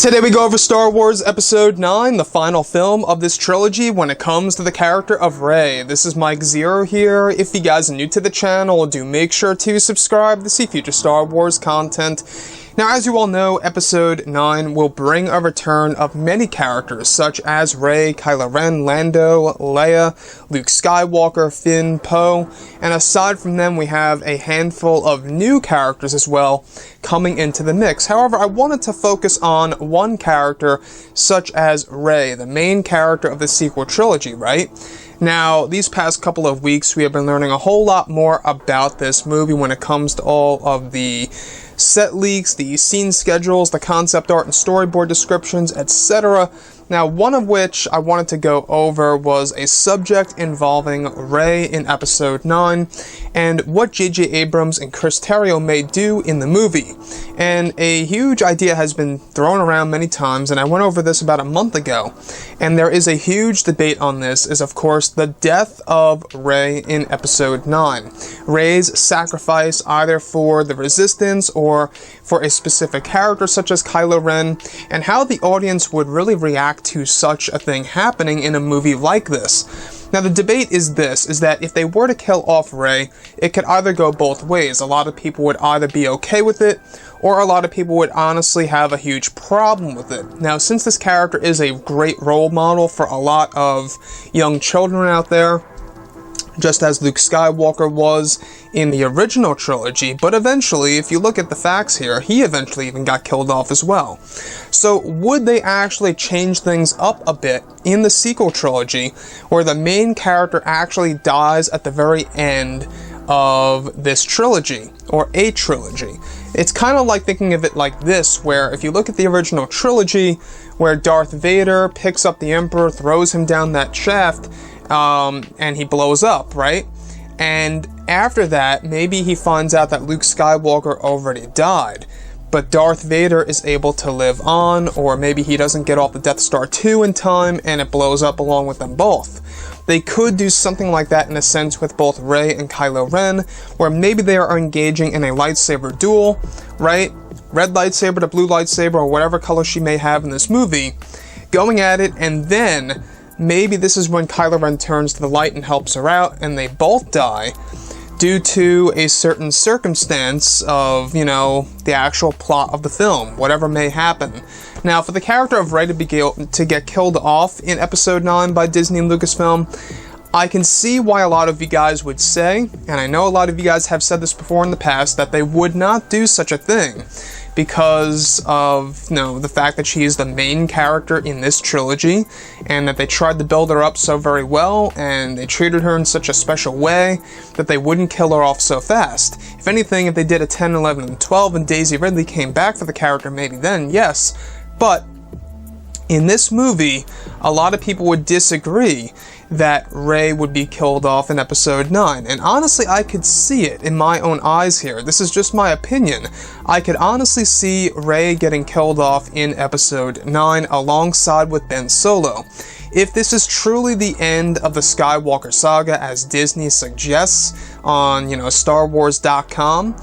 Today we go over Star Wars Episode 9, the final film of this trilogy when it comes to the character of Rey. This is Mike Zero here. If you guys are new to the channel, do make sure to subscribe to see future Star Wars content. Now, as you all know, Episode 9 will bring a return of many characters, such as Rey, Kylo Ren, Lando, Leia, Luke Skywalker, Finn, Poe, and aside from them, we have a handful of new characters as well coming into the mix. However, I wanted to focus on one character, such as Rey, the main character of the sequel trilogy, right? Now, these past couple of weeks, we have been learning a whole lot more about this movie when it comes to all of the set leaks, the scene schedules, the concept art and storyboard descriptions, etc. Now, one of which I wanted to go over was a subject involving Rey in Episode 9 and what J.J. Abrams and Chris Terrio may do in the movie. And a huge idea has been thrown around many times, and I went over this about a month ago. And there is a huge debate on this, is of course the death of Rey in Episode 9. Rey's sacrifice either for the Resistance or for a specific character such as Kylo Ren, and how the audience would really react to such a thing happening in a movie like this. Now, the debate is this, is that if they were to kill off Rey, it could either go both ways. A lot of people would either be okay with it, or a lot of people would honestly have a huge problem with it. Now, since this character is a great role model for a lot of young children out there, just as Luke Skywalker was in the original trilogy, but eventually, if you look at the facts here, he eventually even got killed off as well. So, would they actually change things up a bit in the sequel trilogy, where the main character actually dies at the very end of this trilogy, or a trilogy? It's kind of like thinking of it like this, where if you look at the original trilogy, where Darth Vader picks up the Emperor, throws him down that shaft, and he blows up, right? And after that, maybe he finds out that Luke Skywalker already died, but Darth Vader is able to live on, or maybe he doesn't get off the Death Star 2 in time, and it blows up along with them both. They could do something like that in a sense with both Rey and Kylo Ren, where maybe they are engaging in a lightsaber duel, right? Red lightsaber to blue lightsaber, or whatever color she may have in this movie, going at it, and then maybe this is when Kylo Ren turns to the light and helps her out, and they both die due to a certain circumstance of, the actual plot of the film, whatever may happen. Now, for the character of Rey to get killed off in Episode 9 by Disney and Lucasfilm, I can see why a lot of you guys would say, and I know a lot of you guys have said this before in the past, that they would not do such a thing because of, the fact that she is the main character in this trilogy, and that they tried to build her up so very well, and they treated her in such a special way that they wouldn't kill her off so fast. If anything, if they did a 10, 11, and 12, and Daisy Ridley came back for the character, maybe then, yes, but in this movie, a lot of people would disagree that Rey would be killed off in Episode 9, and honestly, I could see it in my own eyes here. This is just my opinion. I could honestly see Rey getting killed off in Episode 9 alongside with Ben Solo. If this is truly the end of the Skywalker saga, as Disney suggests on, StarWars.com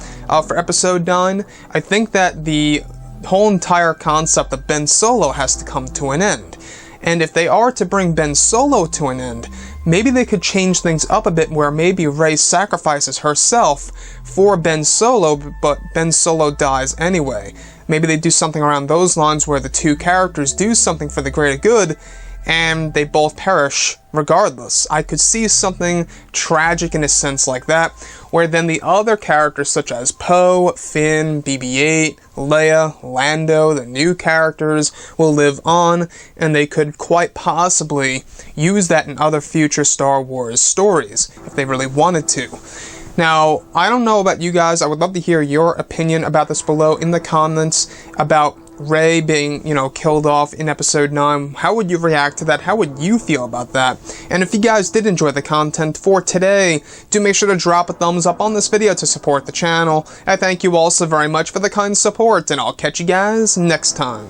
for Episode 9, I think that the whole entire concept of Ben Solo has to come to an end. And if they are to bring Ben Solo to an end, maybe they could change things up a bit where maybe Rey sacrifices herself for Ben Solo, but Ben Solo dies anyway. Maybe they do something around those lines where the two characters do something for the greater good, and they both perish regardless. I could see something tragic in a sense like that, where then the other characters such as Poe, Finn, BB-8, Leia, Lando, the new characters, will live on, and they could quite possibly use that in other future Star Wars stories, if they really wanted to. Now, I don't know about you guys, I would love to hear your opinion about this below in the comments, about Rey being, killed off in Episode 9. How would you react to that? How would you feel about that? And if you guys did enjoy the content for today, do make sure to drop a thumbs up on this video to support the channel. I thank you all so very much for the kind support, and I'll catch you guys next time.